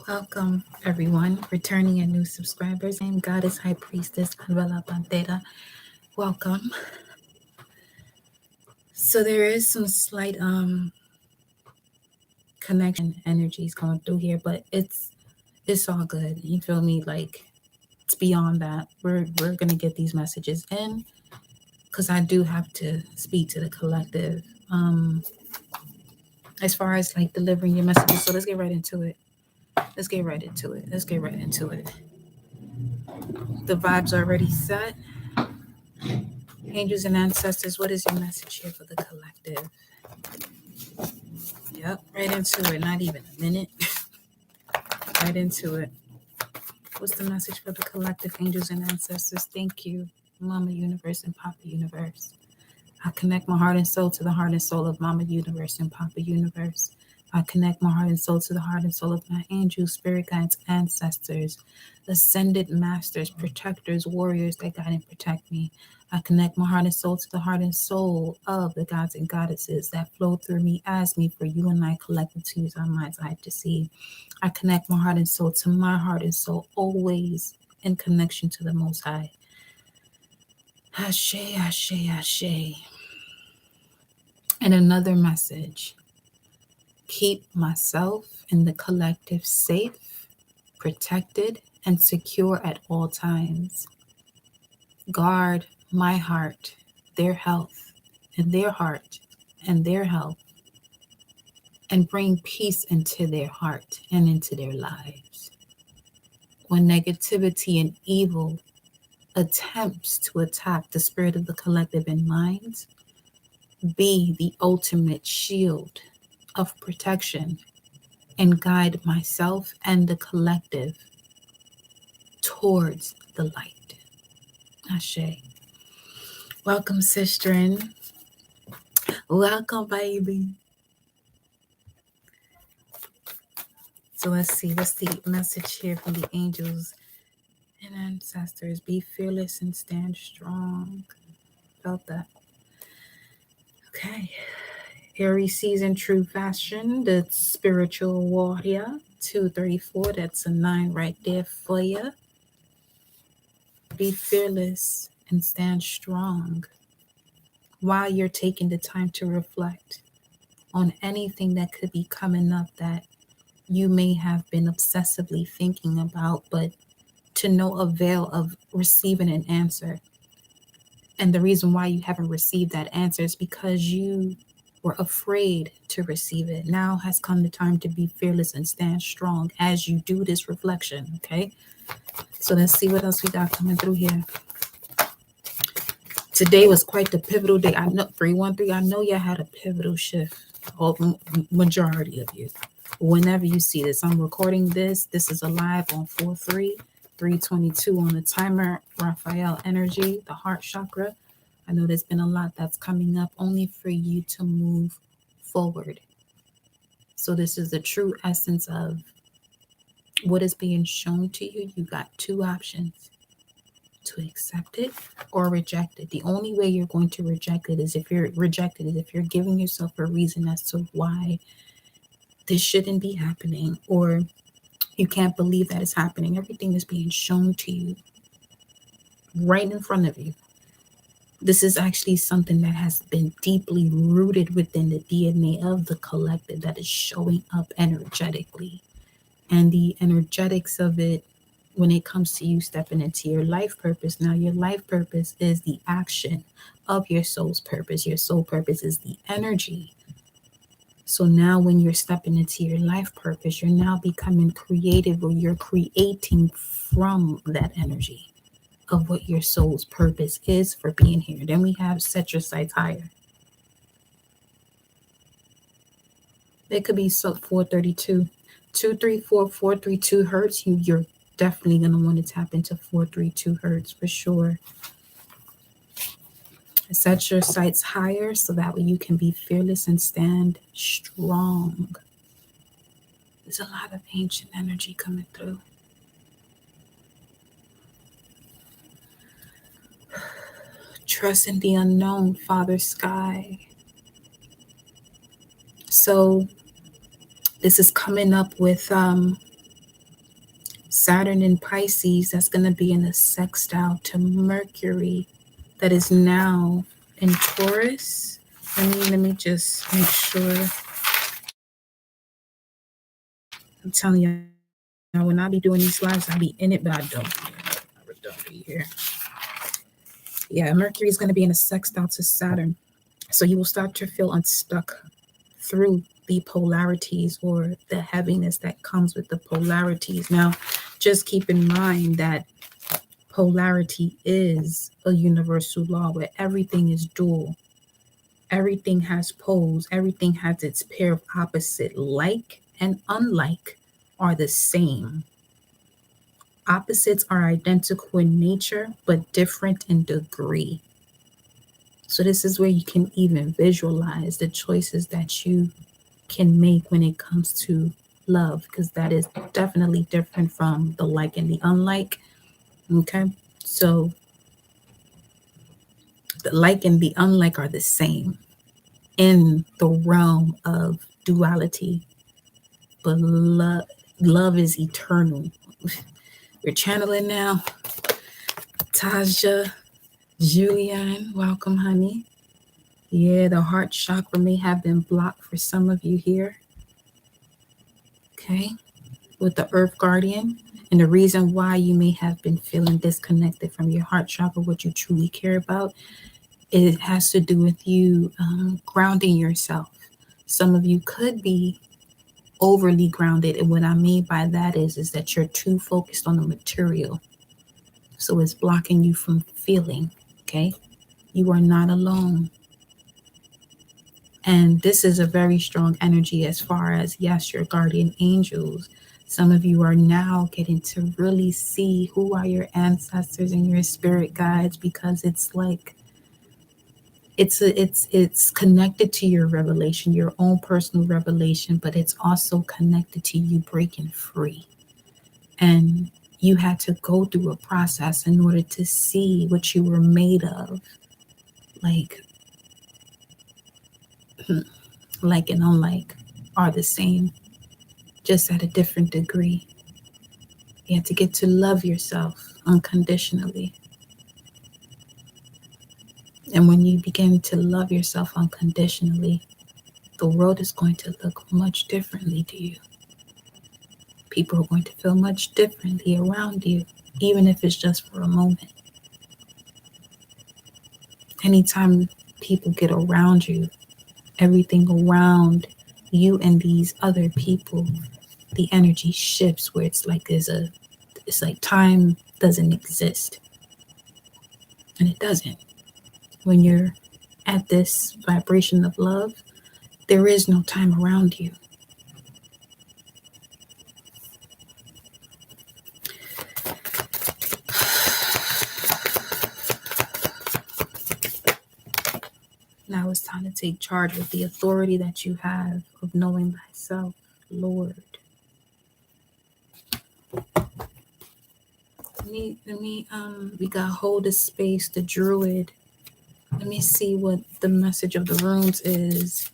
Welcome, everyone, returning and new subscribers. I am Goddess High Priestess Manuela Pantera. Welcome. So there is some slight connection energies going through here, but it's all good. You feel me? Like it's beyond that. We're gonna get these messages in because I do have to speak to the collective. As far as like delivering your messages, so let's get right into it. Let's get right into it. Let's get right into it. The vibes are already set. Angels and ancestors, what is your message here for the collective? Yep, right into it. Not even a minute. Right into it. What's the message for the collective, angels and ancestors? Thank you, Mama Universe and Papa Universe. I connect my heart and soul to the heart and soul of Mama Universe and Papa Universe. I connect my heart and soul to the heart and soul of my angels, spirit guides, ancestors, ascended masters, protectors, warriors that guide and protect me. I connect my heart and soul to the heart and soul of the gods and goddesses that flow through me as me for you and I collective to use our mind's eye to see. I connect my heart and soul to my heart and soul, always in connection to the Most High. Ashe, ashe, ashe. And another message: keep myself and the collective safe, protected, and secure at all times. Guard my heart, their health, and their heart, and their health, and bring peace into their heart and into their lives. When negativity and evil attempts to attack the spirit of the collective and minds, be the ultimate shield of protection and guide myself and the collective towards the light. Ashe. Welcome, sisterin. Welcome, baby. So let's see. What's the message here from the angels and ancestors? Be fearless and stand strong. Felt that. Okay. Aries season true fashion, the spiritual warrior. 234. That's a 9 right there for you. Be fearless and stand strong while you're taking the time to reflect on anything that could be coming up that you may have been obsessively thinking about, but to no avail of receiving an answer. And the reason why you haven't received that answer is because you were afraid to receive it. Now has come the time to be fearless and stand strong as you do this reflection, okay? So let's see what else we got coming through here. Today was quite the pivotal day. I know 313. I know y'all had a pivotal shift. Or majority of you. Whenever you see this, I'm recording this. This is a live on 4/3/322 on the timer. Raphael energy, the heart chakra. I know there's been a lot that's coming up only for you to move forward. So this is the true essence of what is being shown to you. You got two options: to accept it or reject it. The only way you're going to reject it is if you're giving yourself a reason as to why this shouldn't be happening, or you can't believe that it's happening. Everything is being shown to you right in front of you. This is actually something that has been deeply rooted within the DNA of the collective that is showing up energetically. And the energetics of it, when it comes to you stepping into your life purpose, now your life purpose is the action of your soul's purpose. Your soul purpose is the energy. So now when you're stepping into your life purpose, you're now becoming creative, or you're creating from that energy of what your soul's purpose is for being here. Then we have set your sights higher. It could be 432. 234, 432 hertz. You're definitely going to want to tap into 432 hertz for sure. Set your sights higher so that way you can be fearless and stand strong. There's a lot of ancient energy coming through. Trust in the unknown, Father Sky. So this is coming up with Saturn in Pisces, that's going to be in a sextile to Mercury that is now in Taurus. Let me just make sure. I'm telling you, when I be doing these lives, I be in it, but I don't be here. Yeah, Mercury is going to be in a sextile to Saturn. So you will start to feel unstuck through the polarities or the heaviness that comes with the polarities. Now, just keep in mind that polarity is a universal law where everything is dual. Everything has poles. Everything has its pair of opposite. Like and unlike are the same. Opposites are identical in nature, but different in degree. So this is where you can even visualize the choices that you can make when it comes to love, because that is definitely different from the like and the unlike. Okay, so the like and the unlike are the same in the realm of duality, but love is eternal. We're channeling now. Taja, Julianne, welcome, honey. Yeah, the heart chakra may have been blocked for some of you here. Okay, with the Earth Guardian. And the reason why you may have been feeling disconnected from your heart chakra, what you truly care about, it has to do with you grounding yourself. Some of you could be overly grounded. And what I mean by that is that you're too focused on the material. So it's blocking you from feeling, okay? You are not alone. And this is a very strong energy as far as, yes, your guardian angels. Some of you are now getting to really see who are your ancestors and your spirit guides, because it's like, it's connected to your revelation, your own personal revelation, but it's also connected to you breaking free. And you had to go through a process in order to see what you were made of. Like and unlike are the same, just at a different degree. You have to get to love yourself unconditionally. And when you begin to love yourself unconditionally, the world is going to look much differently to you. People are going to feel much differently around you, even if it's just for a moment. Anytime people get around you, everything around you and these other people, the energy shifts where it's like it's like time doesn't exist. And it doesn't. When you're at this vibration of love, there is no time around you. Now it's time to take charge with the authority that you have of knowing thyself, Lord. We got hold of space, the druid. Let me see what the message of the runes is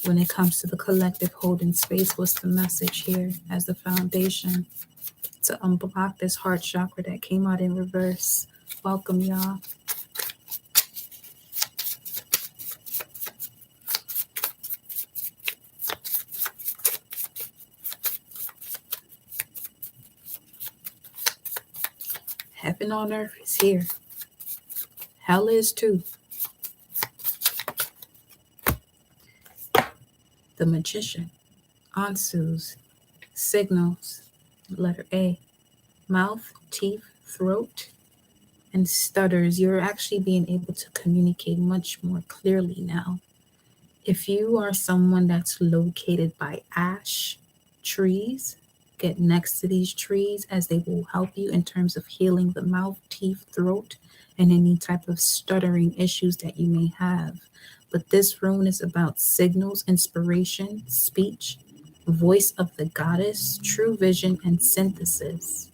when it comes to the collective holding space. What's the message here as the foundation to unblock this heart chakra that came out in reverse? Welcome, y'all. Heaven on earth is here. Hell is too. The Magician. Ansu's. Signals. Letter A. Mouth, teeth, throat, and stutters. You're actually being able to communicate much more clearly now. If you are someone that's located by ash trees, get next to these trees, as they will help you in terms of healing the mouth, teeth, throat, and any type of stuttering issues that you may have. But this rune is about signals, inspiration, speech, voice of the goddess, true vision, and synthesis.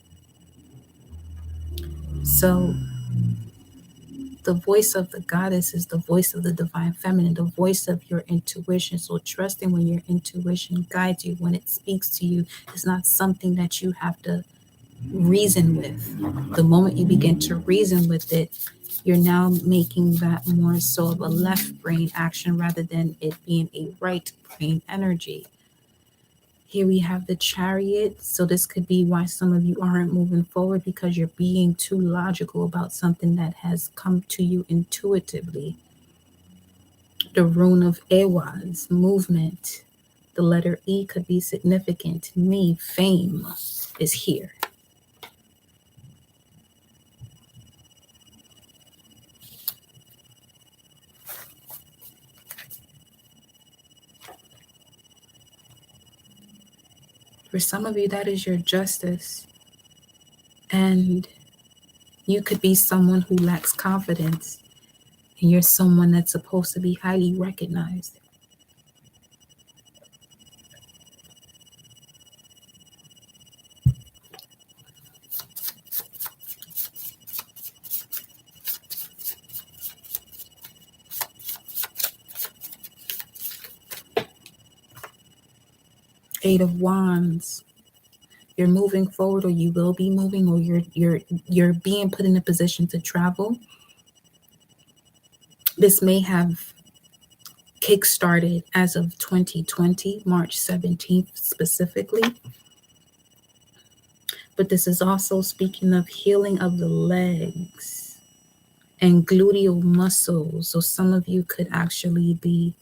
So The voice of the goddess is the voice of the divine feminine, the voice of your intuition. So trusting when your intuition guides you, when it speaks to you, is not something that you have to reason with. The moment you begin to reason with it, you're now making that more so of a left brain action rather than it being a right brain energy. Here we have the Chariot. So this could be why some of you aren't moving forward, because you're being too logical about something that has come to you intuitively. The rune of Ehwaz, movement. The letter E could be significant. Me, fame, is here. For some of you, that is your justice. And you could be someone who lacks confidence, and you're someone that's supposed to be highly recognized. Eight of Wands. You're moving forward, or you will be moving, or you're being put in a position to travel. This may have kick-started as of 2020, March 17th specifically. But this is also speaking of healing of the legs and gluteal muscles. So some of you could actually be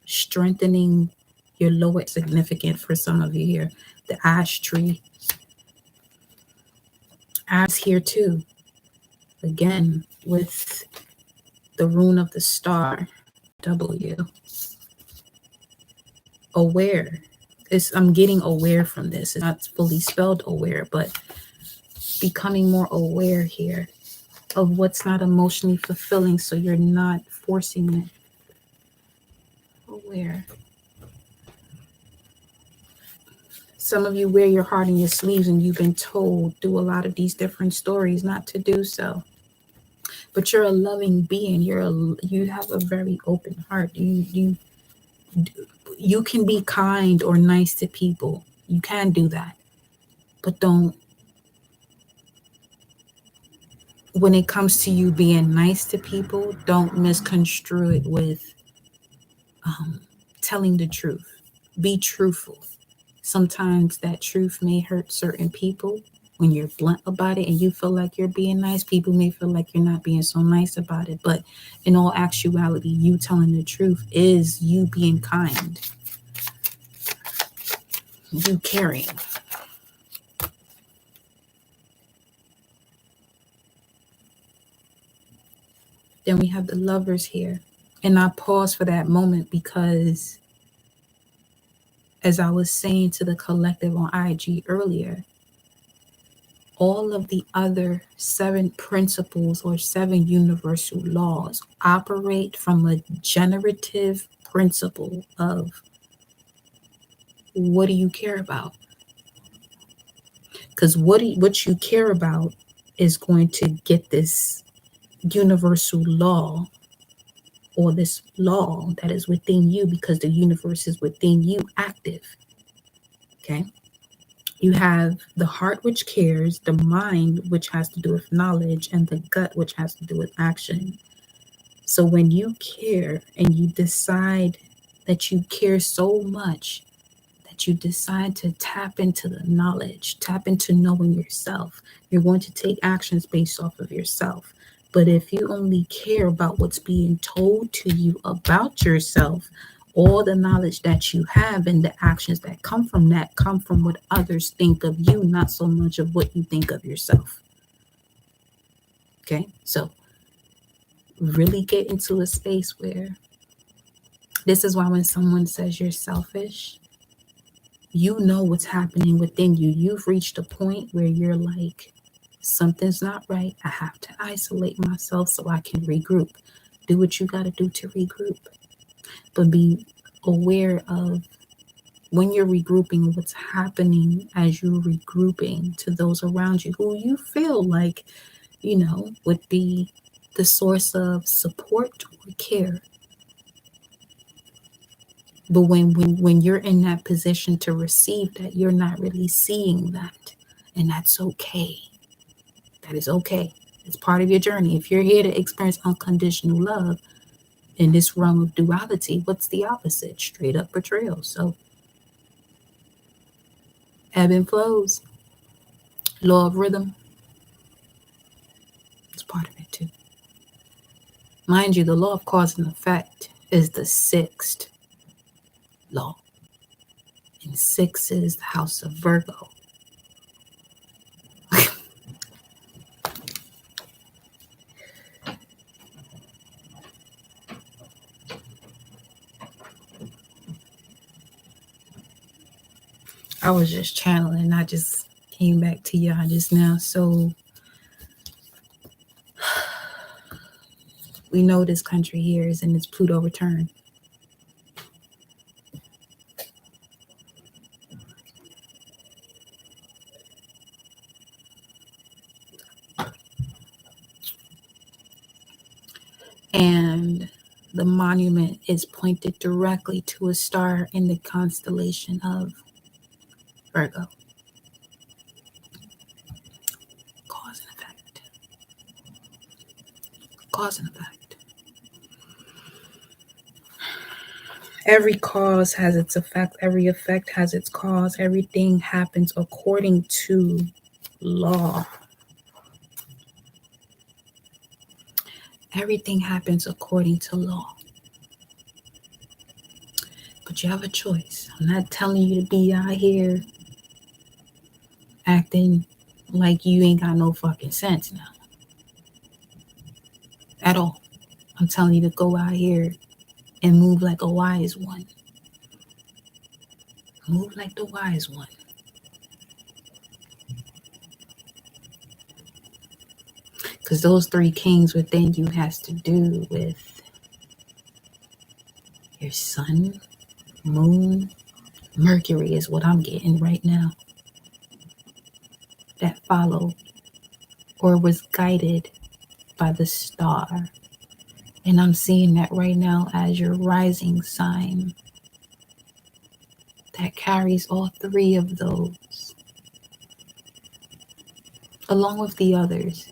strengthening your lower significant for some of you here. The ash tree. Ash here too. Again, with the rune of the star, W. Aware. I'm getting aware from this. It's not fully spelled aware, but becoming more aware here of what's not emotionally fulfilling, so you're not forcing it. Aware. Some of you wear your heart in your sleeves, and you've been told through a lot of these different stories not to do so. But you're a loving being. You have a very open heart. You can be kind or nice to people. You can do that. But don't, when it comes to you being nice to people, don't misconstrue it with telling the truth. Be truthful. Sometimes that truth may hurt certain people when you're blunt about it and you feel like you're being nice. People may feel like you're not being so nice about it. But in all actuality, you telling the truth is you being kind. You caring. Then we have the Lovers here. And I pause for that moment because, as I was saying to the collective on IG earlier, all of the other 7 principles or 7 universal laws operate from a generative principle of what do you care about? Because what you care about is going to get this universal law, or this law that is within you, because the universe is within you, active. Okay. You have the heart, which cares, the mind, which has to do with knowledge, and the gut, which has to do with action. So when you care and you decide that you care so much that you decide to tap into the knowledge, tap into knowing yourself, you're going to take actions based off of yourself. But if you only care about what's being told to you about yourself, all the knowledge that you have and the actions that come from that come from what others think of you, not so much of what you think of yourself. Okay, so really get into a space where, this is why when someone says you're selfish, you know what's happening within you. You've reached a point where you're like, something's not right. I have to isolate myself so I can regroup. Do what you got to do to regroup. But be aware of when you're regrouping, what's happening as you're regrouping to those around you who you feel like, would be the source of support or care. But when you're in that position to receive that, you're not really seeing that. And that's okay. That is okay. It's part of your journey. If you're here to experience unconditional love in this realm of duality, what's the opposite? Straight up betrayal. So ebb and flows, law of rhythm, it's part of it too. Mind you, the law of cause and effect is the sixth law. And 6 is the house of Virgo. I was just channeling. I just came back to y'all just now. So we know this country here is in its Pluto return. And the monument is pointed directly to a star in the constellation of Virgo. Cause and effect. Cause and effect. Every cause has its effect. Every effect has its cause. Everything happens according to law. Everything happens according to law. But you have a choice. I'm not telling you to be out here acting like you ain't got no fucking sense now. At all. I'm telling you to go out here and move like a wise one. Move like the wise one. Because those 3 kings within you has to do with your sun, moon, Mercury is what I'm getting right now. That followed or was guided by the star. And I'm seeing that right now as your rising sign. That carries all 3 of those. Along with the others.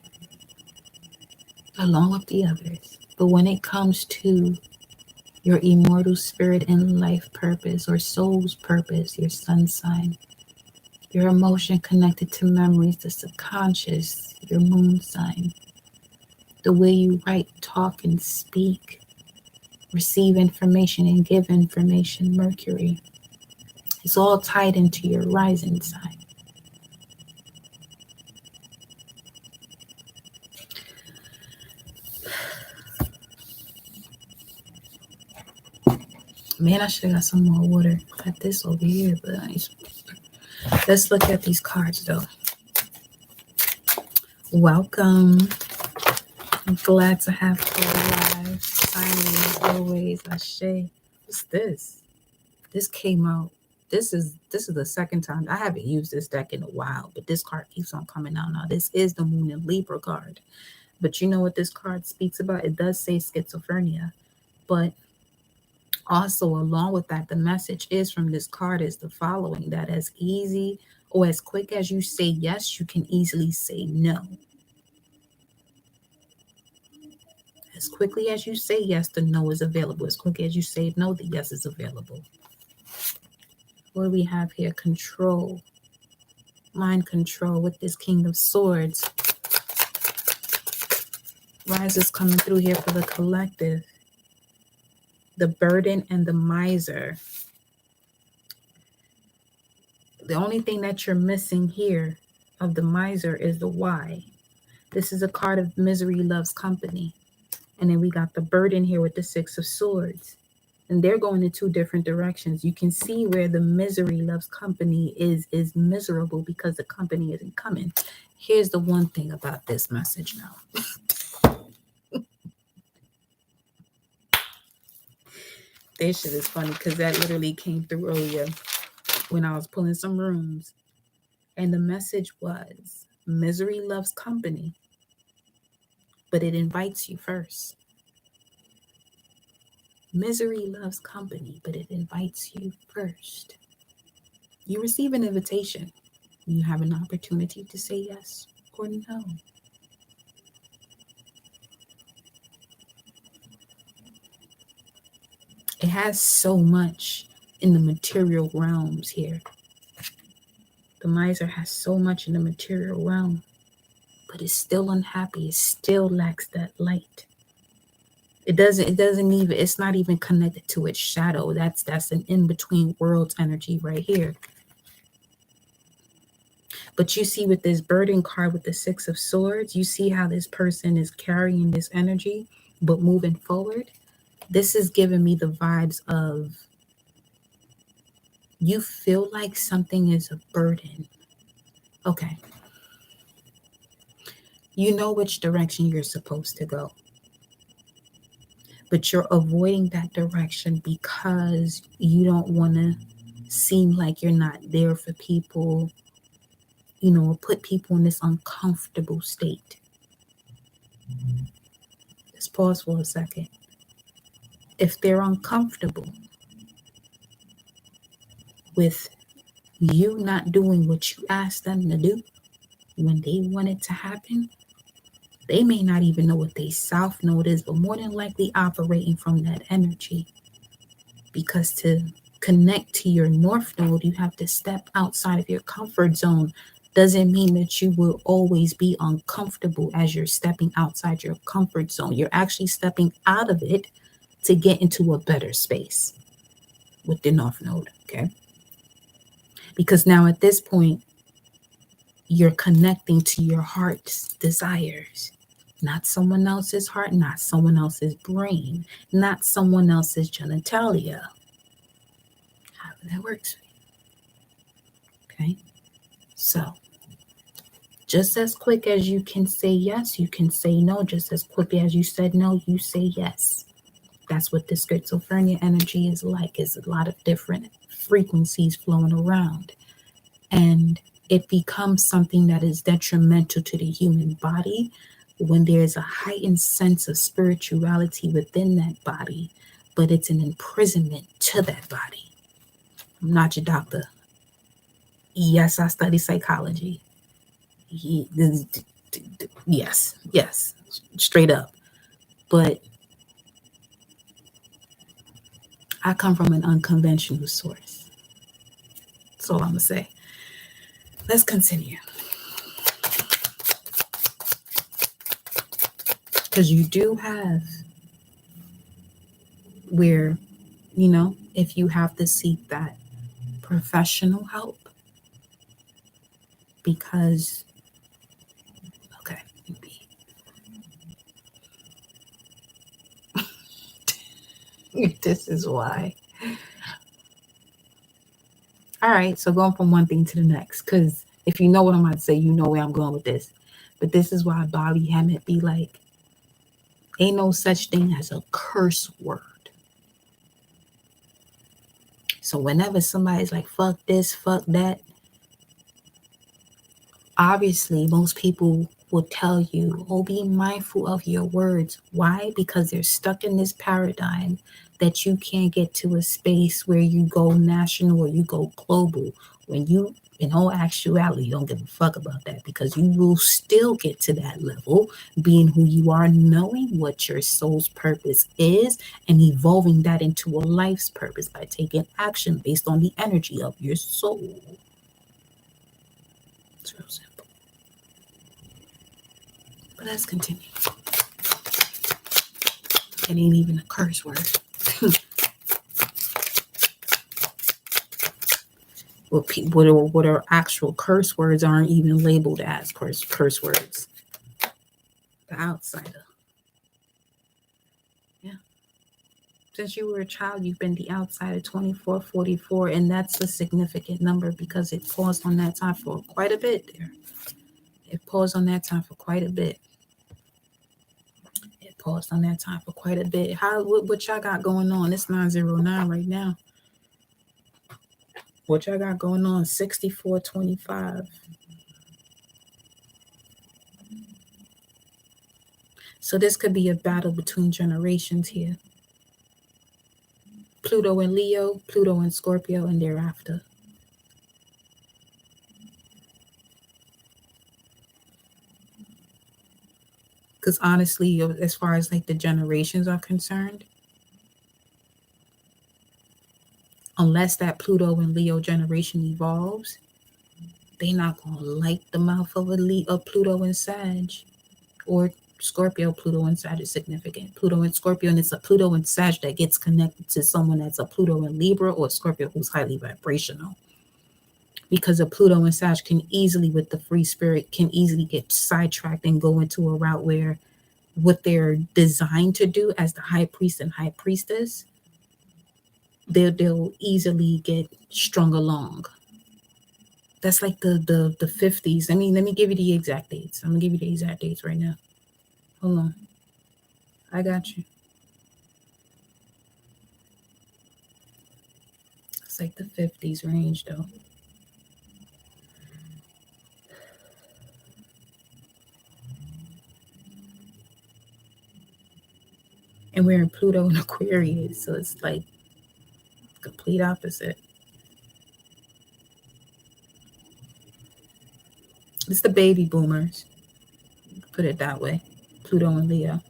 But when it comes to your immortal spirit and life purpose or soul's purpose, your sun sign, your emotion connected to memories, the subconscious, your moon sign, the way you write, talk, and speak, receive information and give information, Mercury, it's all tied into your rising sign. Man, I should have got some more water. Got this over here, but let's look at these cards though. Welcome. I'm glad to have you alive. Finally, as always, Ashe. What's this? This came out. This is the second time. I haven't used this deck in a while, but this card keeps on coming out now. This is the Moon and Libra card. But you know what this card speaks about? It does say schizophrenia, but also, along with that, the message is from this card is the following, that as easy or as quick as you say yes, you can easily say no. As quickly as you say yes, the no is available. As quickly as you say no, the yes is available. What do we have here? Control. Mind control with this King of Swords. Rises coming through here for the collective. The burden and the miser. The only thing that you're missing here of the miser is the why. This is a card of misery loves company. And then we got the burden here with the 6 of Swords. And they're going in 2 different directions. You can see where the misery loves company is miserable because the company isn't coming. Here's the one thing about this message now. This shit is funny because that literally came through earlier when I was pulling some rooms. And the message was, misery loves company. but it invites you first. Misery loves company, but it invites you first. You receive an invitation. You have an opportunity to say yes or no. It has so much in the material realms here. The miser has so much in the material realm, but it's still unhappy. It still lacks that light. It's not even connected to its shadow. That's an in-between worlds energy right here. But you see with this burden card with the 6 of Swords, you see how this person is carrying this energy, but moving forward. This is giving me the vibes of you feel like something is a burden. Okay. You know which direction you're supposed to go, but you're avoiding that direction because you don't want to seem like you're not there for people, put people in this uncomfortable state. Just pause for a second. If they're uncomfortable with you not doing what you asked them to do when they want it to happen, they may not even know what they south node is, but more than likely operating from that energy. Because to connect to your north node, you have to step outside of your comfort zone. Doesn't mean that you will always be uncomfortable as you're stepping outside your comfort zone. You're actually stepping out of it to get into a better space with the north node, okay? Because now at this point, you're connecting to your heart's desires. Not someone else's heart, not someone else's brain, not someone else's genitalia. However that works for you. Okay? So, just as quick as you can say yes, you can say no. Just as quickly as you said no, you say yes. That's what the schizophrenia energy is like. It's a lot of different frequencies flowing around. And it becomes something that is detrimental to the human body when there's a heightened sense of spirituality within that body, but it's an imprisonment to that body. I'm not your doctor. Yes, I study psychology. Yes, straight up. But I come from an unconventional source. That's all I'm going to say. Let's continue. Because you do have where, if you have to seek that professional help, because, okay, this is why. All right, so going from one thing to the next, because if you know what I'm about to say, you know where I'm going with this. But this is why Bobby Hemmett be like, ain't no such thing as a curse word. So whenever somebody's like, fuck this, fuck that, obviously most people will tell you, oh, be mindful of your words. Why? Because they're stuck in this paradigm that you can't get to a space where you go national or you go global. When you, in all actuality, don't give a fuck about that, because you will still get to that level, being who you are, knowing what your soul's purpose is, and evolving that into a life's purpose by taking action based on the energy of your soul. It's real simple. But let's continue. It ain't even a curse word. What are actual curse words aren't even labeled as curse words. The outsider. Yeah. Since you were a child, you've been the outsider 24, 44, and that's a significant number because it paused on that time for quite a bit there. It paused on that time for quite a bit. What y'all got going on? It's 909 right now. What y'all got going on? 6425. So this could be a battle between generations here. Pluto and Leo, Pluto and Scorpio, and thereafter. Because honestly, as far as like the generations are concerned, unless that Pluto and Leo generation evolves, they not gonna like the mouth of Pluto and Sag, or Scorpio. Pluto and Sag is significant. Pluto and Scorpio, and it's a Pluto and Sag that gets connected to someone that's a Pluto and Libra or Scorpio who's highly vibrational. Because a Pluto and Sag can easily, with the free spirit, can easily get sidetracked and go into a route where what they're designed to do as the high priest and high priestess, they'll easily get strung along. That's like the 50s. I mean, let me give you the exact dates. I'm gonna give you the exact dates right now. Hold on. I got you. It's like the 50s range though. And we're in Pluto and Aquarius, so it's like complete opposite. It's the baby boomers, put it that way. Pluto and Leo.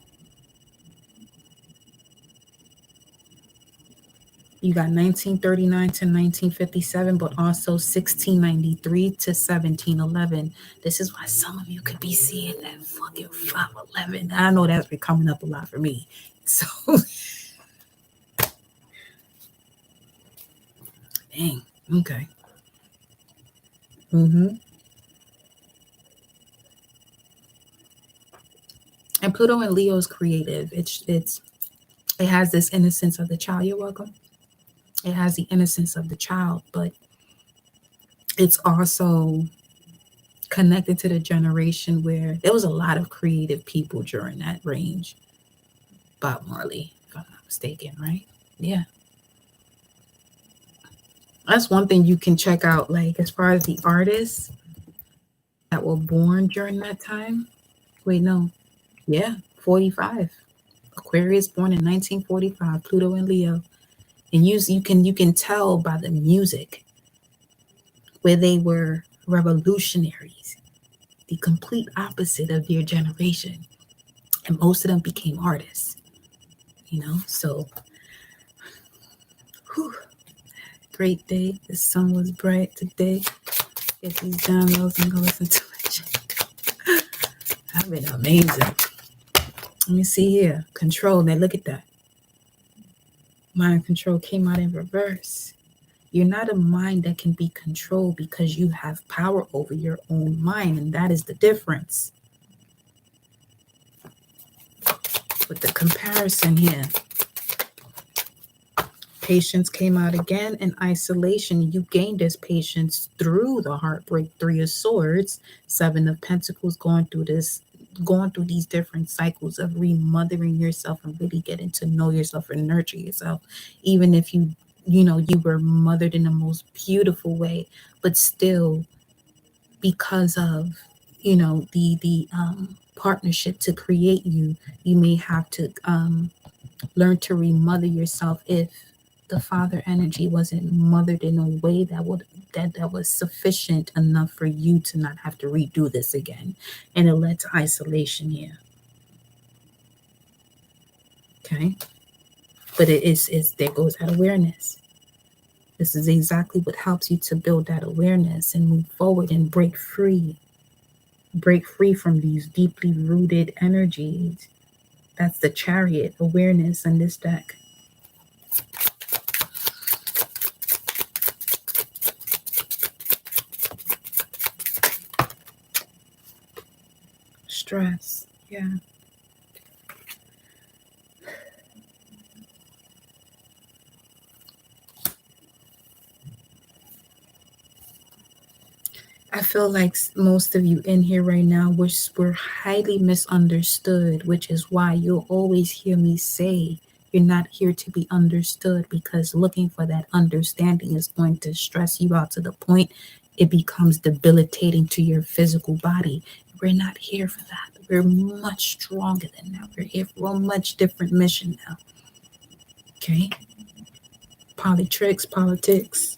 You got 1939 to 1957, but also 1693 to 1711. This is why some of you could be seeing that fucking 511. I know that's been coming up a lot for me. So, dang, okay. And Pluto and Leo is creative. It has this innocence of the child. You're welcome. It has the innocence of the child, but it's also connected to the generation where there was a lot of creative people during that range. Bob Marley, if I'm not mistaken, right? Yeah. That's one thing you can check out, like as far as the artists that were born during that time. Wait, no. Yeah, 45. Aquarius born in 1945, Pluto and Leo. And you can tell by the music where they were revolutionaries, the complete opposite of their generation. And most of them became artists, so whew, great day. The sun was bright today. Get these downloads and go listen to it. I've been amazing. Let me see here. Control. Now look at that. Mind control came out in reverse. You're not a mind that can be controlled because you have power over your own mind, and that is the difference. With the comparison here, patience came out again, and isolation. You gained this patience through the heartbreak. 3 of Swords, 7 of Pentacles, going through these different cycles of remothering yourself and really getting to know yourself and nurture yourself, even if you were mothered in the most beautiful way, but still, because of the partnership to create you may have to learn to remother yourself if the father energy wasn't mothered in a way that was sufficient enough for you to not have to redo this again, and it led to isolation here. Okay, but there goes that awareness. This is exactly what helps you to build that awareness and move forward and break free from these deeply rooted energies. That's the Chariot, awareness, in this deck. Stress, yeah. I feel like most of you in here right now were highly misunderstood, which is why you'll always hear me say you're not here to be understood, because looking for that understanding is going to stress you out to the point it becomes debilitating to your physical body. we're not here for that. We're much stronger than that. We're here for a much different mission now. Okay? Politricks, politics.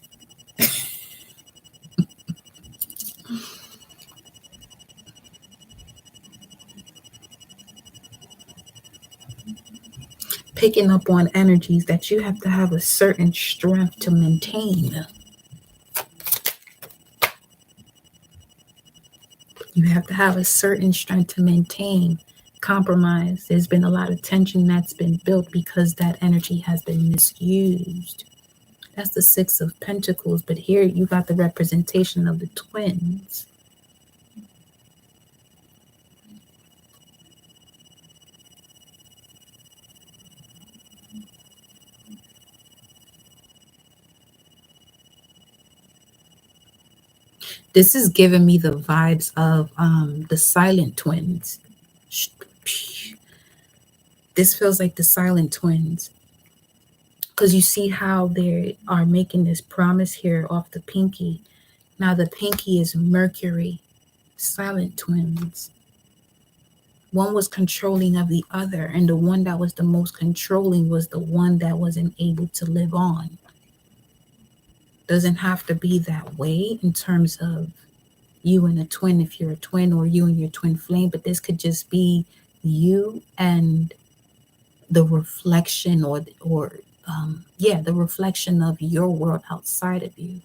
Picking up on energies that you have to have a certain strength to maintain. You have to have a certain strength to maintain. Compromise. There's been a lot of tension that's been built because that energy has been misused. That's the Six of Pentacles, but here you got the representation of the twins. This is giving me the vibes of the silent twins. This feels like the silent twins. Because you see how they are making this promise here off the pinky. Now the pinky is Mercury. Silent twins. One was controlling of the other, and the one that was the most controlling was the one that wasn't able to live on. Doesn't have to be that way in terms of you and a twin if you're a twin, or you and your twin flame, but this could just be you and the reflection the reflection of your world outside of you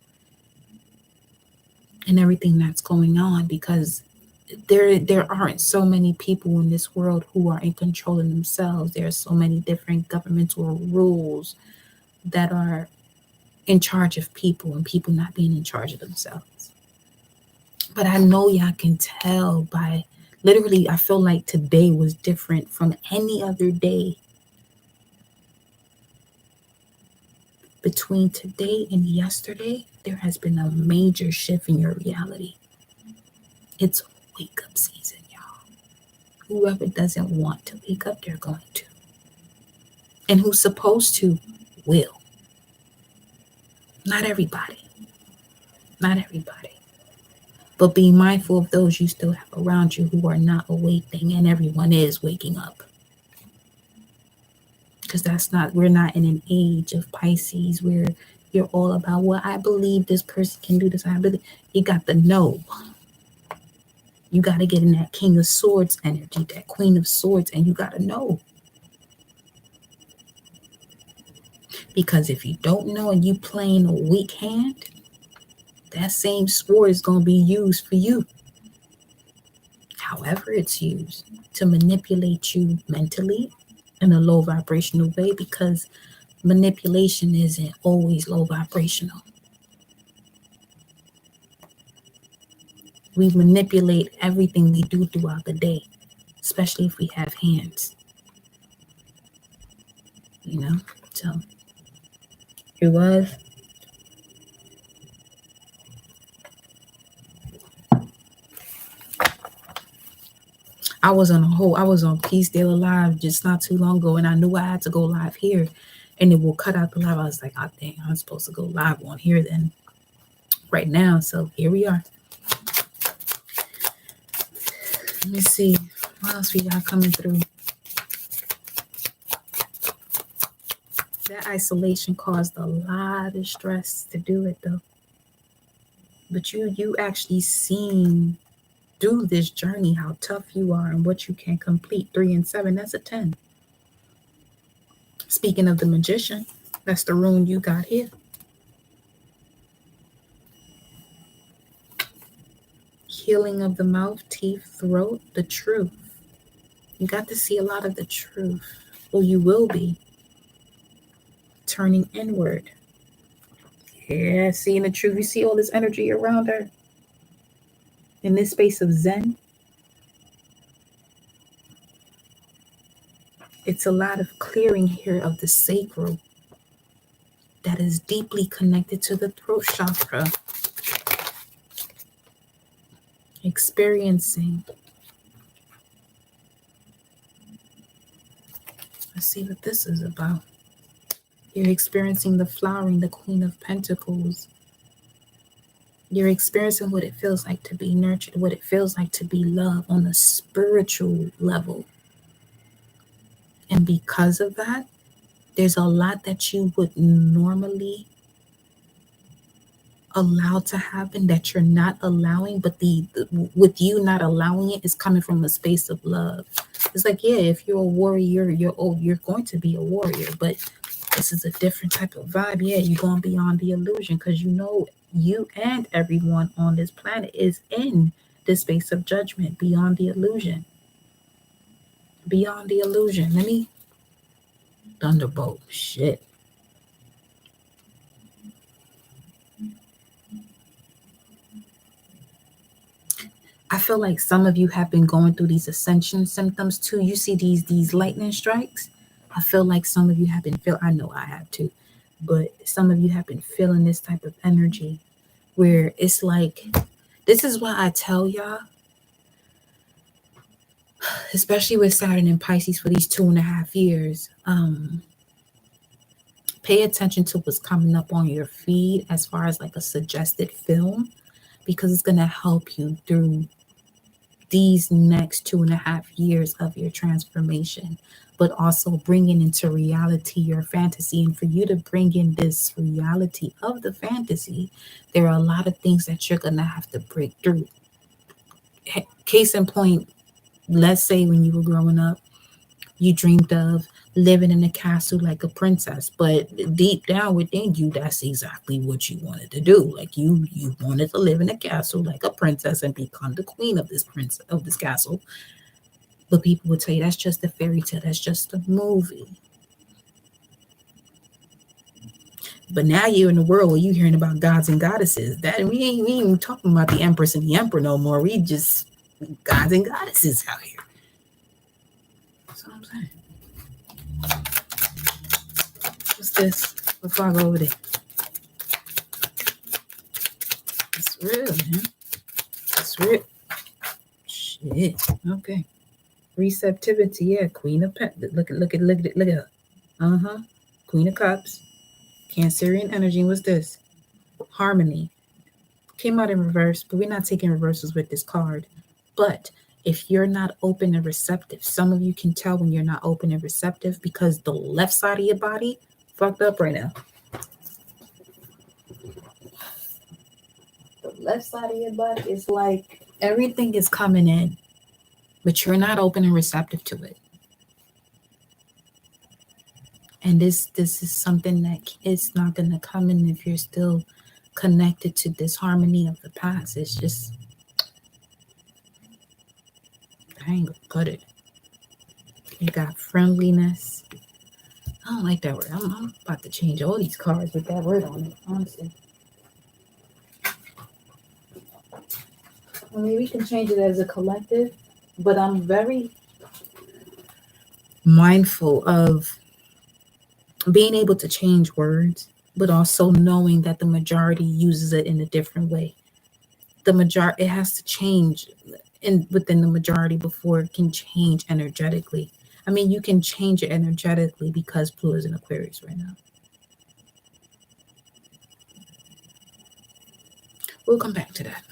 and everything that's going on, because there aren't so many people in this world who are in control of themselves. There are so many different governmental rules that are in charge of people, and people not being in charge of themselves. But I know y'all can tell by literally, I feel like today was different from any other day. Between today and yesterday, there has been a major shift in your reality. It's wake up season, y'all. Whoever doesn't want to wake up, they're going to. And who's supposed to will. Not everybody. Not everybody. But be mindful of those you still have around you who are not awakening, and everyone is waking up. Because we're not in an age of Pisces where you're all about, well, I believe this person can do this. I believe. You got the no. You got to get in that King of Swords energy, that Queen of Swords, and you got to know. Because if you don't know and you playing a weak hand, that same sword is going to be used for you. However it's used to manipulate you mentally in a low vibrational way, because manipulation isn't always low vibrational. We manipulate everything we do throughout the day, especially if we have hands. You know, so it was. I was on Peace Daily Live just not too long ago, and I knew I had to go live here, and it will cut out the live. I was like, oh dang, I'm supposed to go live on here then right now. So here we are. Let me see what else we got coming through. That isolation caused a lot of stress to do it though. But you actually seen through this journey how tough you are and what you can complete. 3 and 7, that's a 10. Speaking of the Magician, that's the rune you got here. Healing of the mouth, teeth, throat, the truth. You got to see a lot of the truth, or you will be turning inward. Yeah, seeing the truth. You see all this energy around her in this space of Zen. It's a lot of clearing here of the sacral that is deeply connected to the throat chakra. Experiencing. Let's see what this is about. You're experiencing the flowering, the Queen of Pentacles. You're experiencing what it feels like to be nurtured, what it feels like to be loved on a spiritual level. And because of that, there's a lot that you would normally allow to happen that you're not allowing, but with you not allowing it is coming from a space of love. It's like, yeah, if you're a warrior, you're going to be a warrior, but this is a different type of vibe. Yeah, you're going beyond the illusion because you know you and everyone on this planet is in this space of judgment, beyond the illusion. Beyond the illusion. Let me thunderbolt shit. I feel like some of you have been going through these ascension symptoms too. You see these lightning strikes. I feel like some of you have been I know I have too, but some of you have been feeling this type of energy where it's like, this is why I tell y'all, especially with Saturn and Pisces for these 2.5 years, pay attention to what's coming up on your feed as far as like a suggested film, because it's going to help you through these next 2.5 years of your transformation, but also bringing into reality your fantasy. And for you to bring in this reality of the fantasy, there are a lot of things that you're going to have to break through. Case in point, let's say when you were growing up, you dreamed of living in a castle like a princess, but deep down within you, that's exactly what you wanted to do. Like you wanted to live in a castle like a princess and become the queen of this castle. But people would tell you that's just a fairy tale, that's just a movie. But now you're in the world where you're hearing about gods and goddesses. That we ain't even talking about the empress and the emperor no more. We just gods and goddesses out here. That's what I'm saying. What's this? Before I go over there. It's real, man. It's real. Shit. Okay. Receptivity. Yeah. Queen of Pentacles. Look at her. Uh-huh. Queen of Cups. Cancerian energy. What's this? Harmony. Came out in reverse, but we're not taking reversals with this card. But if you're not open and receptive, some of you can tell when you're not open and receptive because the left side of your body fucked up right now. The left side of your body is like everything is coming in, but you're not open and receptive to it. And this is something that it's not going to come in if you're still connected to this harmony of the past. It's just, I ain't gonna cut it. You got friendliness. I don't like that word. I'm about to change all these cards with that word on it, honestly. I mean, we can change it as a collective, but I'm very mindful of being able to change words, but also knowing that the majority uses it in a different way. The majority, it has to change within the majority before it can change energetically. I mean, you can change it energetically because Pluto's in Aquarius right now. We'll come back to that.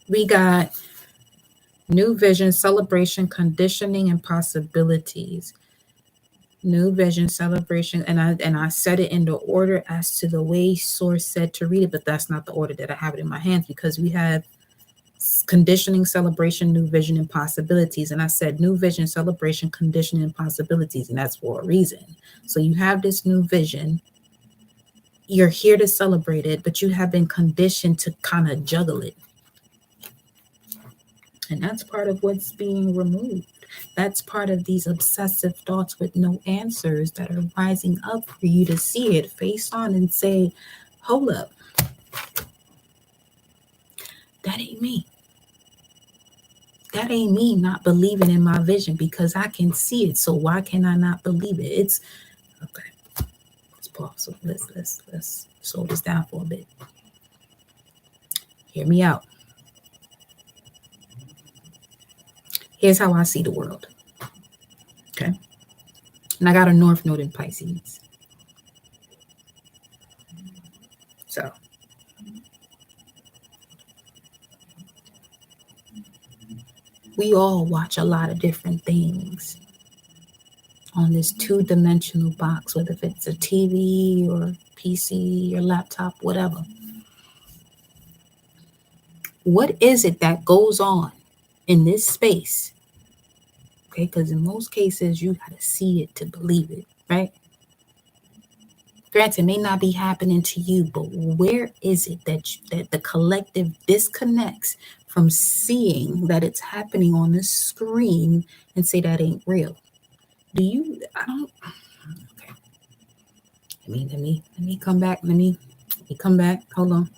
We got new vision, celebration, conditioning, and possibilities. New vision, celebration, and I said it in the order as to the way Source said to read it, but that's not the order that I have it in my hands because we have conditioning, celebration, new vision, and possibilities. And I said new vision, celebration, conditioning, and possibilities, and that's for a reason. So you have this new vision. You're here to celebrate it, but you have been conditioned to kind of juggle it. And that's part of what's being removed. That's part of these obsessive thoughts with no answers that are rising up for you to see it face on and say, hold up. That ain't me. That ain't me not believing in my vision because I can see it. So why can I not believe it? It's okay. Let's pause. So let's slow this down for a bit. Hear me out. Here's how I see the world. Okay. And I got a North Node in Pisces. So We all watch a lot of different things on this two-dimensional box, whether if it's a TV or PC or laptop, whatever. What is it that goes on in this space? Okay, because in most cases, you got to see it to believe it, right? Granted, it may not be happening to you, but where is it that the collective disconnects from seeing that it's happening on the screen and say that ain't real? Do you? I don't. Okay. Let me come back. Let me come back. Hold on.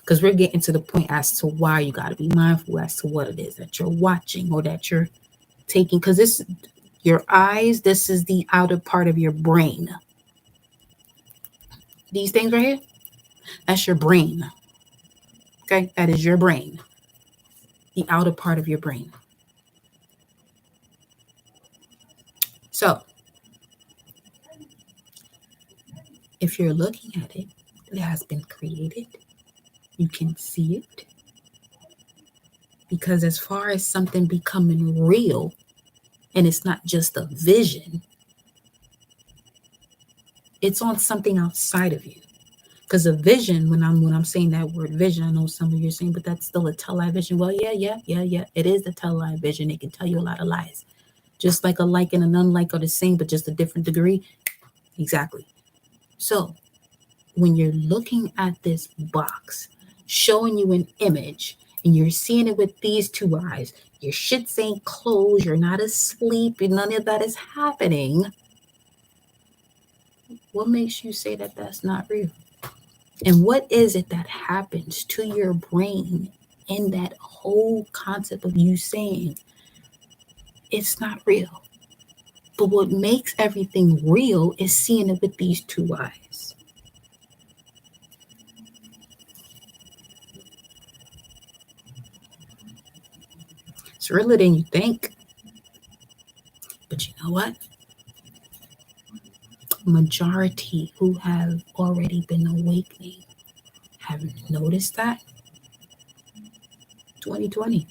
Because we're getting to the point as to why you got to be mindful as to what it is that you're watching or that you're taking. Because this, your eyes, this is the outer part of your brain. These things right here, that's your brain. Okay, that is your brain, the outer part of your brain. So, if you're looking at it, it has been created. You can see it. Because as far as something becoming real, and it's not just a vision, it's on something outside of you. Because a vision, when I'm saying that word vision, I know some of you are saying, but that's still a television. Well, yeah. It is a television. It can tell you a lot of lies. Just like a like and an unlike are the same, but just a different degree. Exactly. So when you're looking at this box, showing you an image, and you're seeing it with these two eyes, your shits ain't closed, you're not asleep, and none of that is happening. What makes you say that that's not real? And what is it that happens to your brain in that whole concept of you saying it's not real? But what makes everything real is seeing it with these two eyes. It's realer than you think. But you know what? Majority who have already been awakening have noticed that. 2020.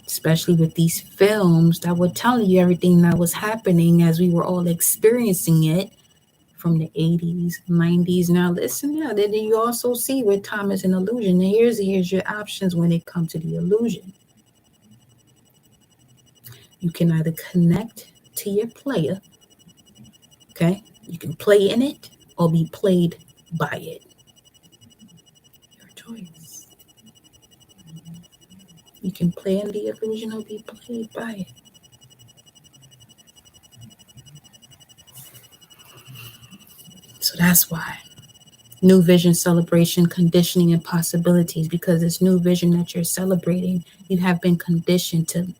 Especially with these films that were telling you everything that was happening as we were all experiencing it from the 80s, 90s. Now listen, now then you also see where time is an illusion. And here's your options when it comes to the illusion. You can either connect to your player, okay? You can play in it or be played by it. Your choice. You can play in the illusion or be played by it. So that's why. New vision, celebration, conditioning, and possibilities, because this new vision that you're celebrating, you have been conditioned to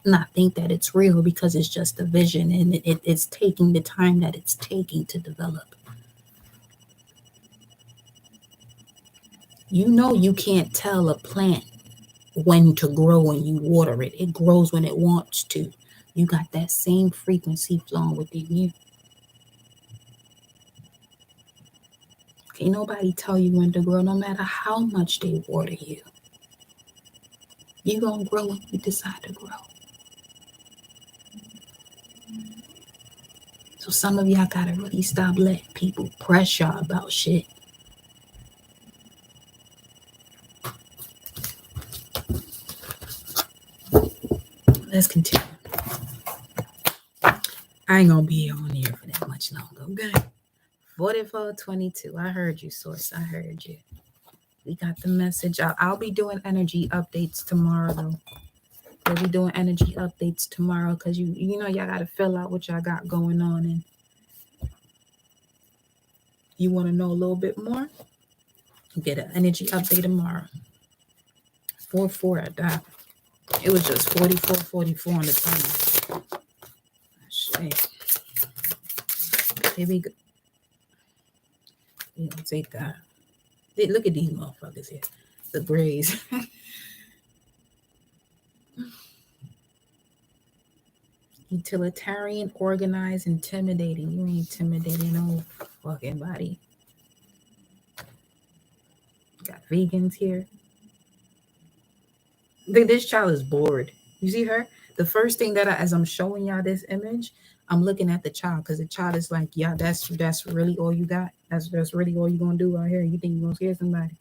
not think that it's real because it's just a vision, and it's taking the time that it's taking to develop. You know, you can't tell a plant when to grow when you water it. It grows when it wants to. You got that same frequency flowing within you. Can't nobody tell you when to grow, no matter how much they water you. You gonna grow when you decide to grow. So some of y'all gotta really stop letting people press y'all about shit. Let's continue. I ain't gonna be on here for that much longer, okay? 4422. I heard you, Source. I heard you. We got the message. I'll be doing energy updates tomorrow, though. We'll be doing energy updates tomorrow because you know y'all gotta fill out what y'all got going on, and you want to know a little bit more. Get an energy update tomorrow. 44 I died. It was just 44 on the timer. Shit. Here we go. You know, take that. Look at these motherfuckers here. The braids. Utilitarian, organized, intimidating. You ain't intimidating no fucking body. Got vegans here. This child is bored. You see her? The first thing that as I'm showing y'all this image, I'm looking at the child because the child is like, yeah, that's really all you got. That's really all you gonna do out here. You think you're gonna scare somebody?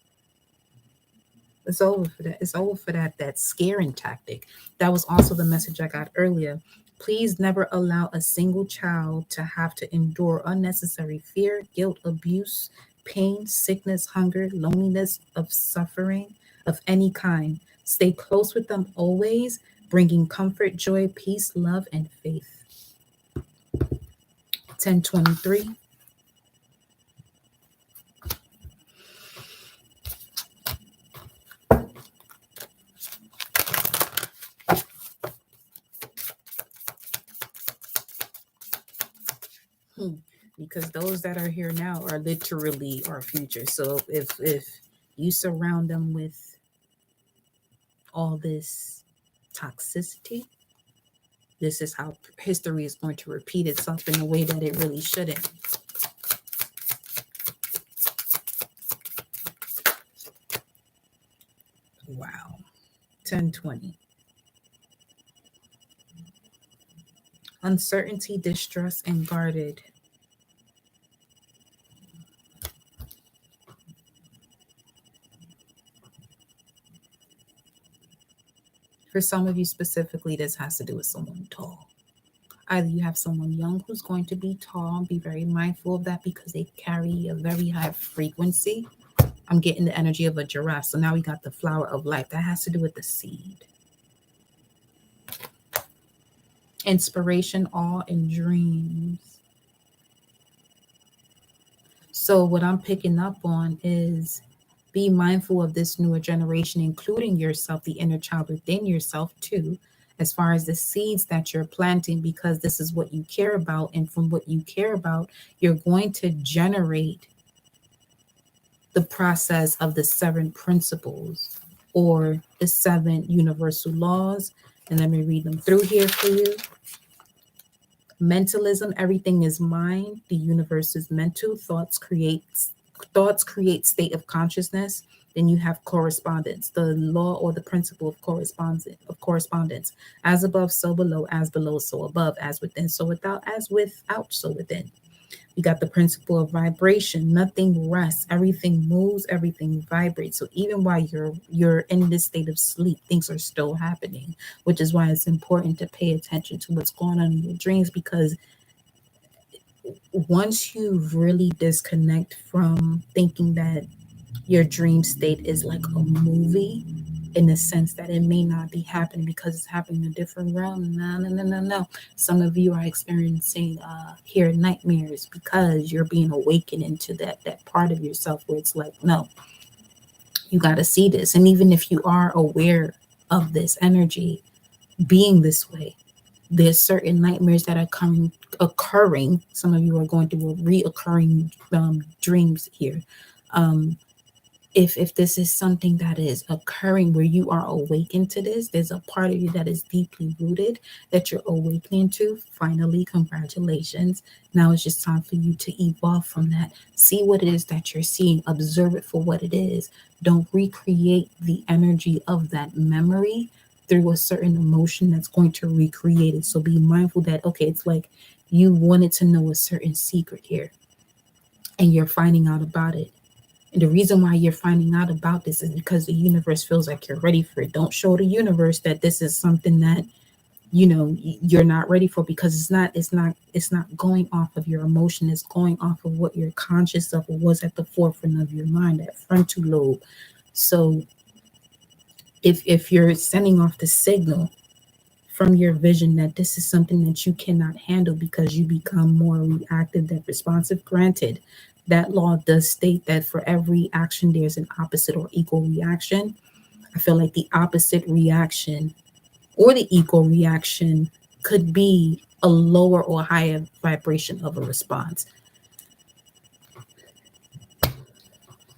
It's over for that. It's over for that scaring tactic. That was also the message I got earlier. Please never allow a single child to have to endure unnecessary fear, guilt, abuse, pain, sickness, hunger, loneliness, of suffering of any kind. Stay close with them always, bringing comfort, joy, peace, love, and faith. 1023. Because those that are here now are literally our future. So if you surround them with all this toxicity, this is how history is going to repeat itself in a way that it really shouldn't. Wow. 1020. Uncertainty, distrust, and guarded. For some of you specifically, this has to do with someone tall. Either you have someone young who's going to be tall, be very mindful of that because they carry a very high frequency. I'm getting the energy of a giraffe. So now we got the flower of life. That has to do with the seed. Inspiration, awe, and dreams. So what I'm picking up on is be mindful of this newer generation, including yourself, the inner child within yourself too, as far as the seeds that you're planting, because this is what you care about. And from what you care about, you're going to generate the process of the 7 principles or the 7 universal laws. And let me read them through here for you. Mentalism, everything is mind. The universe is mental. Thoughts create state of consciousness. Then you have correspondence, the law or the principle of correspondence. As above, so below, as below, so above, as within, so without, as without, so within. We got the principle of vibration. Nothing rests. Everything moves. Everything vibrates. So even while you're in this state of sleep, things are still happening, which is why it's important to pay attention to what's going on in your dreams, because once you really disconnect from thinking that your dream state is like a movie, in the sense that it may not be happening because it's happening in a different realm. No. Some of you are experiencing here nightmares because you're being awakened into that part of yourself where it's like, no, you got to see this. And even if you are aware of this energy being this way, there's certain nightmares that are occurring. Some of you are going through reoccurring dreams here. If this is something that is occurring where you are awakened to this, there's a part of you that is deeply rooted that you're awakening to. Finally, congratulations. Now it's just time for you to evolve from that. See what it is that you're seeing. Observe it for what it is. Don't recreate the energy of that memory through a certain emotion that's going to recreate it. So be mindful that, okay, it's like you wanted to know a certain secret here and you're finding out about it. And the reason why you're finding out about this is because the universe feels like you're ready for it. Don't show the universe that this is something that, you know, you're not ready for, because it's not going off of your emotion. It's going off of what you're conscious of or was at the forefront of your mind, that frontal lobe. So if you're sending off the signal from your vision that this is something that you cannot handle because you become more reactive than responsive, granted, that law does state that for every action, there's an opposite or equal reaction. I feel like the opposite reaction or the equal reaction could be a lower or higher vibration of a response.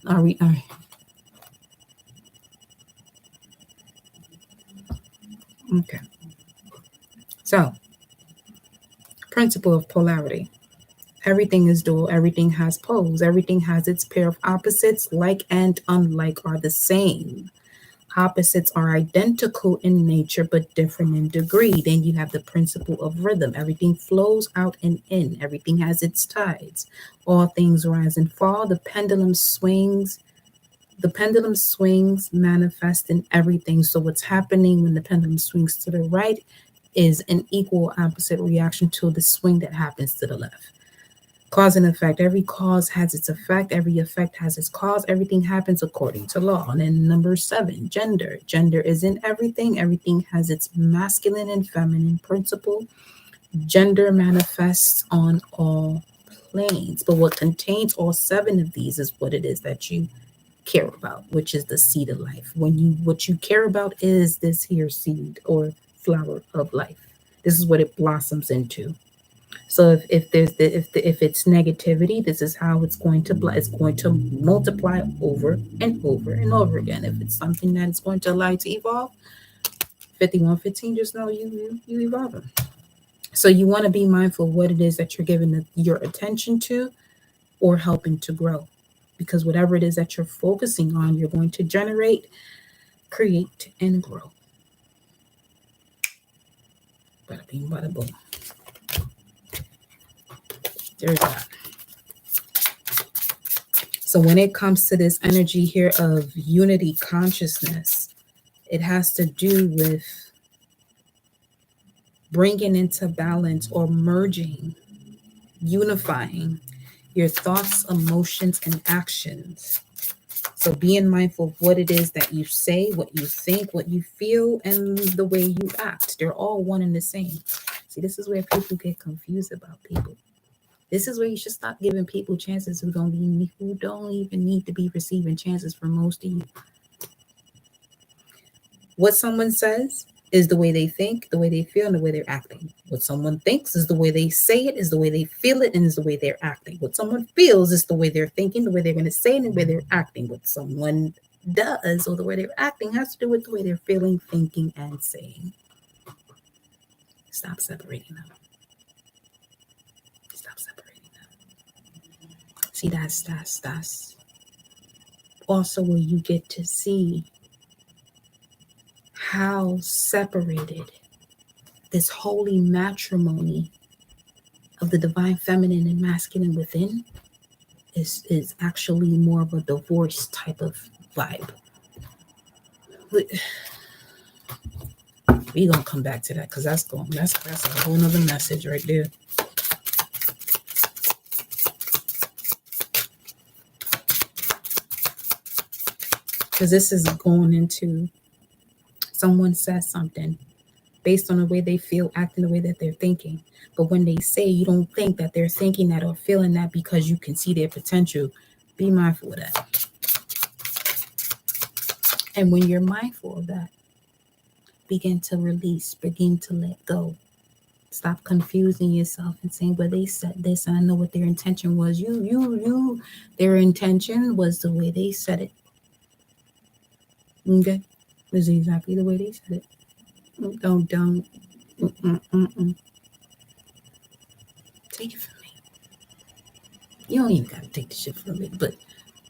All right. Okay. So principle of polarity. Everything is dual, everything has poles, everything has its pair of opposites. Like and unlike are the same. Opposites are identical in nature but different in degree. Then you have the principle of rhythm. Everything flows out and in, everything has its tides. All things rise and fall. The pendulum swings. The pendulum swings manifest in everything. So what's happening when the pendulum swings to the right is an equal opposite reaction to the swing that happens to the left. Cause and effect. Every cause has its effect. Every effect has its cause. Everything happens according to law. And then number 7, gender. Gender is in everything. Everything has its masculine and feminine principle. Gender manifests on all planes. But what contains all 7 of these is what it is that you care about, which is the seed of life. What you care about is this here seed or flower of life. This is what it blossoms into. So if it's negativity, this is how it's going to multiply over and over and over again. If it's something that is going to allow to evolve, 5115, just know you evolve them. So you want to be mindful of what it is that you're giving your attention to or helping to grow, because whatever it is that you're focusing on, you're going to generate, create, and grow. Bada bing, bada boom. There's that. So when it comes to this energy here of unity consciousness, it has to do with bringing into balance or merging, unifying your thoughts, emotions, and actions. So being mindful of what it is that you say, what you think, what you feel, and the way you act. They're all one and the same. See, this is where people get confused about people. This is where you should stop giving people chances who don't even need to be receiving chances for most of you. What someone says is the way they think, the way they feel, and the way they're acting. What someone thinks is the way they say it, is the way they feel it, and is the way they're acting. What someone feels is the way they're thinking, the way they're going to say it, and the way they're acting. What someone does or the way they're acting has to do with the way they're feeling, thinking, and saying. Stop separating them. See, that's also where you get to see how separated this holy matrimony of the divine feminine and masculine within is actually more of a divorce type of vibe. We're gonna come back to that because that's a whole nother message right there. Because this is going into someone says something based on the way they feel, acting the way that they're thinking. But when they say, you don't think that they're thinking that or feeling that because you can see their potential. Be mindful of that. And when you're mindful of that, begin to release, begin to let go. Stop confusing yourself and saying, well, they said this and I know what their intention was. Their intention was the way they said it. Okay, this is exactly the way they said it. Don't. Take it from me. You don't even gotta take the shit from me, but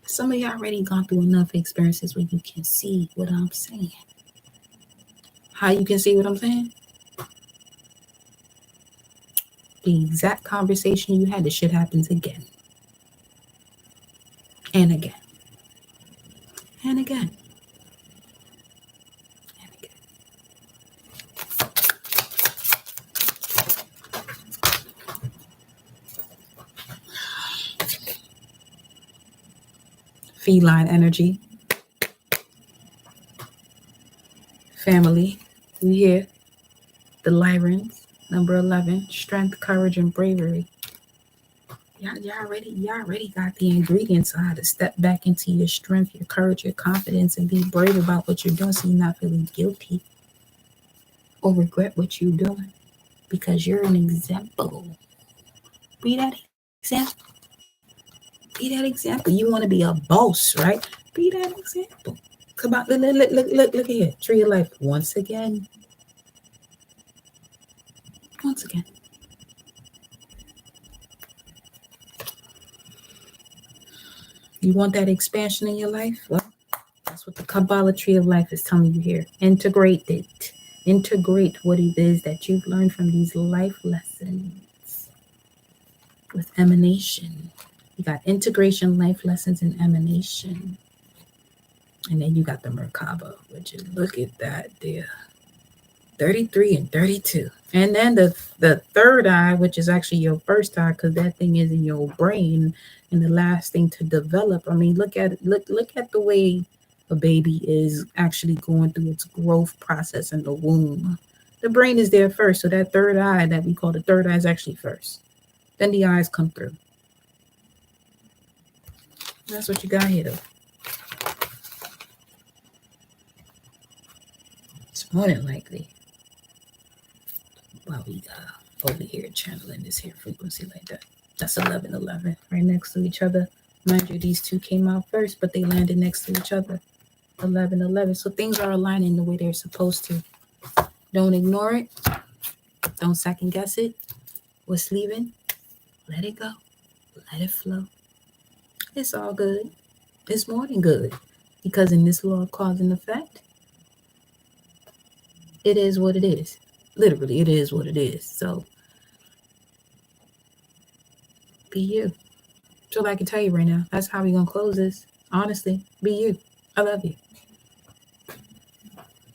some of y'all already gone through enough experiences where you can see what I'm saying. How you can see what I'm saying? The exact conversation you had, the shit happens again. And again. And again. Feline energy. Family. We here. The Lyrans. Number 11. Strength, courage, and bravery. Y'all already got the ingredients on how to step back into your strength, your courage, your confidence, and be brave about what you're doing so you're not feeling guilty or regret what you're doing, because you're an example. Be that example. Be that example. You want to be a boss, right? Be that example. Come on, look here. Tree of life. Once again. You want that expansion in your life? Well, that's what the Kabbalah tree of life is telling you here. Integrate it. Integrate what it is that you've learned from these life lessons with emanation. You got integration, life lessons, and emanation. And then you got the Merkaba, which is, look at that there. 33 and 32. And then the third eye, which is actually your first eye, because that thing is in your brain, and the last thing to develop. I mean, look at the way a baby is actually going through its growth process in the womb. The brain is there first, so that third eye that we call the third eye is actually first. Then the eyes come through. That's what you got here, though. It's more than likely. While we over here channeling this here frequency like that. That's 1111, right next to each other. Mind you, these two came out first, but they landed next to each other. 1111. So things are aligning the way they're supposed to. Don't ignore it. Don't second guess it. What's leaving? Let it go. Let it flow. It's all good. It's more than good. Because in this law of cause and effect, it is what it is. Literally, it is what it is. So, be you. That's all I can tell you right now. That's how we're going to close this. Honestly, be you. I love you.